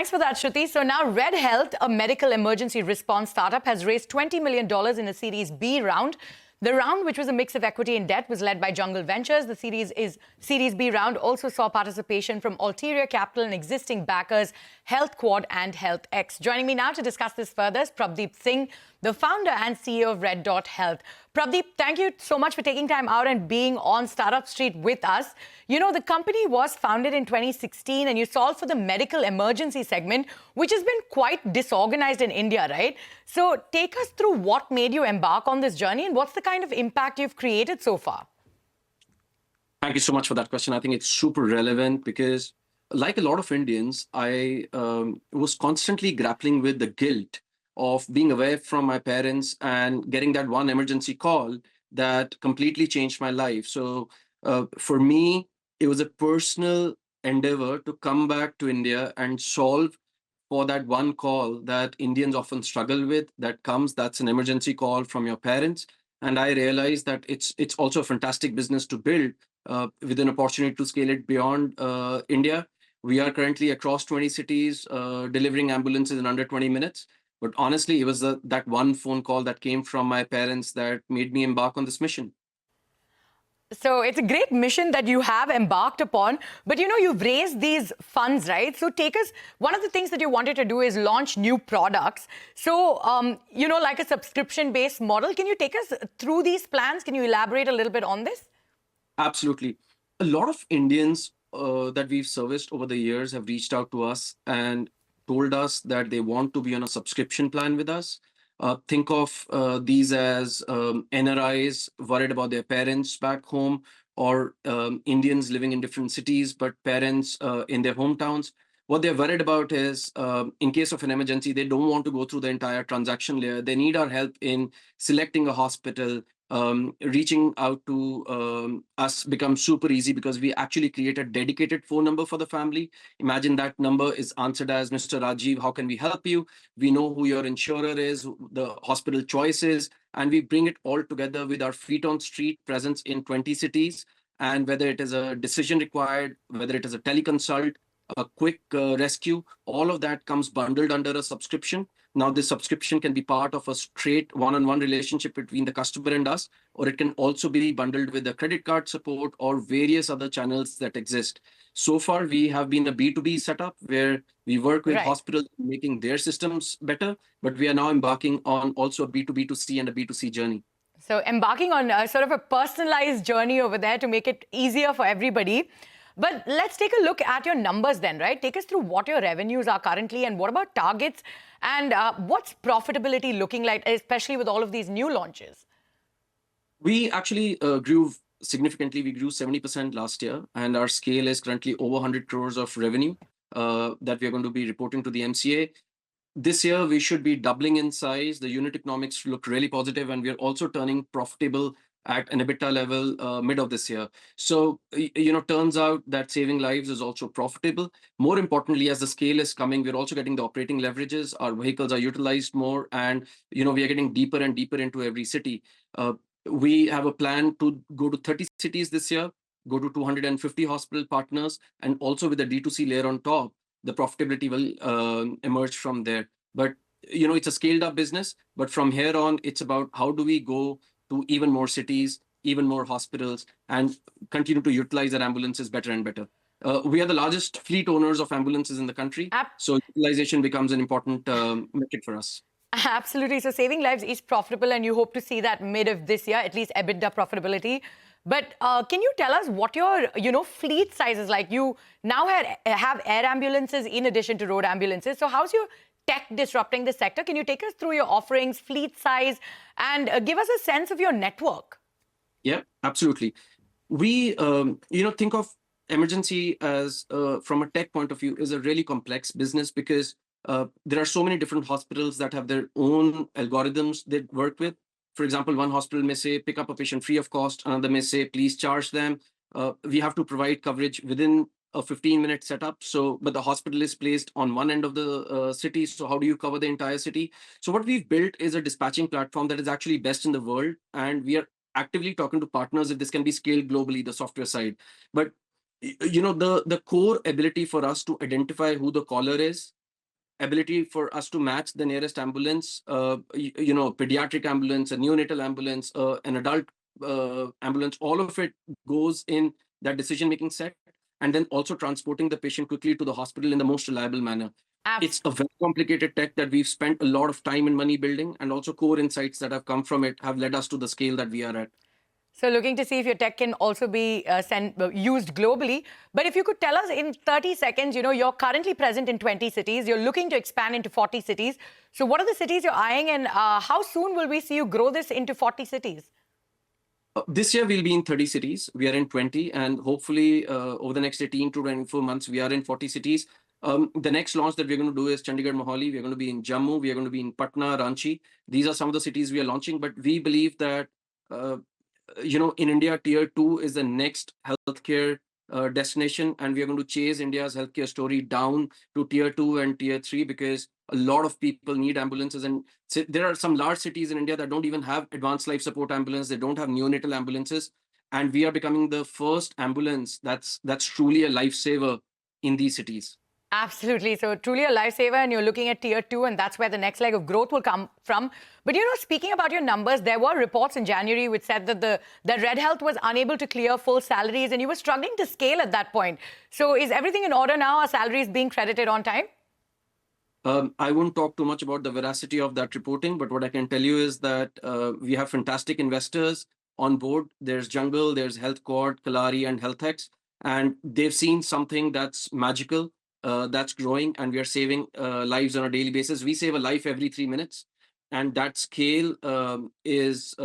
Thanks for that, Shruti. So now RED.Health, a medical emergency response startup, has raised $20 million in a Series B round. The round, which was a mix of equity and debt, was led by Jungle Ventures. The Series B round also saw participation from Kalaari Capital and existing backers Health and Healthtech. Joining me now to discuss this further is Prabdeep Singh, the founder and CEO of RED.Health. Prabdeep, thank you so much for taking time out and being on Startup Street with us. You know, the company was founded in 2016 and you solve for the medical emergency segment, which has been quite disorganized in India, right? So take us through what made you embark on this journey and what's the kind of impact you've created so far? Thank you so much for that question. I think it's super relevant because, like a lot of Indians, I was constantly grappling with the guilt of being away from my parents and getting that one emergency call that completely changed my life. So for me, it was a personal endeavor to come back to India and solve for that one call that Indians often struggle with, that's an emergency call from your parents. And I realized that it's also a fantastic business to build with an opportunity to scale it beyond India. We are currently across 20 cities, delivering ambulances in under 20 minutes. But honestly, it was that one phone call that came from my parents that made me embark on this mission. So it's a great mission that you have embarked upon, but you know, you've raised these funds, right? So take us, one of the things that you wanted to do is launch new products. So, you know, like a subscription-based model, can you take us through these plans? Can you elaborate a little bit on this? Absolutely. A lot of Indians that we've serviced over the years have reached out to us and told us that they want to be on a subscription plan with us. Think of these as NRIs worried about their parents back home, or Indians living in different cities, but parents in their hometowns. What they're worried about is, in case of an emergency, they don't want to go through the entire transaction layer. They need our help in selecting a hospital. Reaching out to us becomes super easy because we actually create a dedicated phone number for the family. Imagine that number is answered as Mr. Rajiv, how can we help you? We know who your insurer is, who the hospital choice is, and we bring it all together with our feet on street presence in 20 cities. And whether it is a decision required, whether it is a teleconsult, a quick rescue, all of that comes bundled under a subscription. Now, this subscription can be part of a straight one-on-one relationship between the customer and us, or it can also be bundled with the credit card support or various other channels that exist. So far, we have been a B2B setup where we work with hospitals making their systems better, but we are now embarking on also a B2B2C and a B2C journey. So embarking on sort of a personalized journey over there to make it easier for everybody. But let's take a look at your numbers then, right? Take us through what your revenues are currently and what about targets and what's profitability looking like, especially with all of these new launches? We actually grew significantly. We grew 70% last year, and our scale is currently over 100 crores of revenue that we are going to be reporting to the MCA. This year, we should be doubling in size. The unit economics look really positive, and we are also turning profitable at an EBITDA level mid of this year. So, you know, turns out that saving lives is also profitable. More importantly, as the scale is coming, we're also getting the operating leverages. Our vehicles are utilized more, and, you know, we are getting deeper and deeper into every city. We have a plan to go to 30 cities this year, go to 250 hospital partners, and also with the D2C layer on top, the profitability will emerge from there. But, you know, it's a scaled up business, but from here on, it's about how do we go to even more cities, even more hospitals, and continue to utilize our ambulances better and better. We are the largest fleet owners of ambulances in the country, so utilization becomes an important metric for us. Absolutely. So saving lives is profitable, and you hope to see that mid of this year, at least EBITDA profitability. But can you tell us what your, you know, fleet size is like? You now have air ambulances in addition to road ambulances. So how's your tech disrupting the sector? Can you take us through your offerings, fleet size, and give us a sense of your network? Yeah, absolutely. We, you know, think of emergency as, from a tech point of view, is a really complex business because there are so many different hospitals that have their own algorithms they work with. For example, one hospital may say, pick up a patient free of cost. Another may say, please charge them. We have to provide coverage within a 15-minute setup. So, but the hospital is placed on one end of the city. So how do you cover the entire city? So what we've built is a dispatching platform that is actually best in the world. And we are actively talking to partners if this can be scaled globally, the software side. But, you know, the core ability for us to identify who the caller is, ability for us to match the nearest ambulance, pediatric ambulance, a neonatal ambulance, an adult ambulance, all of it goes in that decision-making set, and then also transporting the patient quickly to the hospital in the most reliable manner. It's a very complicated tech that we've spent a lot of time and money building, and also core insights that have come from it have led us to the scale that we are at. So looking to see if your tech can also be used globally. But if you could tell us in 30 seconds, you're currently present in 20 cities. You're looking to expand into 40 cities. So what are the cities you're eyeing, and how soon will we see you grow this into 40 cities? This year, we'll be in 30 cities. We are in 20, and hopefully over the next 18 to 24 months, we are in 40 cities. The next launch that we're going to do is Chandigarh, Mohali. We're going to be in Jammu. We are going to be in Patna, Ranchi. These are some of the cities we are launching, but we believe that in India, tier 2 is the next healthcare destination, and we are going to chase India's healthcare story down to tier 2 and tier 3, because a lot of people need ambulances, and there are some large cities in India that don't even have advanced life support ambulance. They don't have neonatal ambulances, and we are becoming the first ambulance that's truly a lifesaver in these cities. Absolutely. So truly a lifesaver, and you're looking at tier 2, and that's where the next leg of growth will come from. But, speaking about your numbers, there were reports in January which said that RED.Health was unable to clear full salaries, and you were struggling to scale at that point. So is everything in order now? Are salaries being credited on time? I won't talk too much about the veracity of that reporting, but what I can tell you is that we have fantastic investors on board. There's Jungle, there's HealthQuad, Kalaari, and Healthtech, and they've seen something that's magical, that's growing, and we are saving lives on a daily basis. We save a life every 3 minutes, and that scale is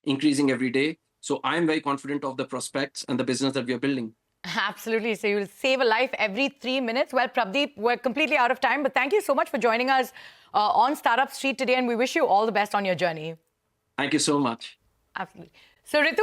increasing every day. So I'm very confident of the prospects and the business that we are building. Absolutely. So you'll save a life every 3 minutes. Well, Prabdeep, we're completely out of time, but thank you so much for joining us on Startup Street today, and we wish you all the best on your journey. Thank you so much. Absolutely. So Ritu,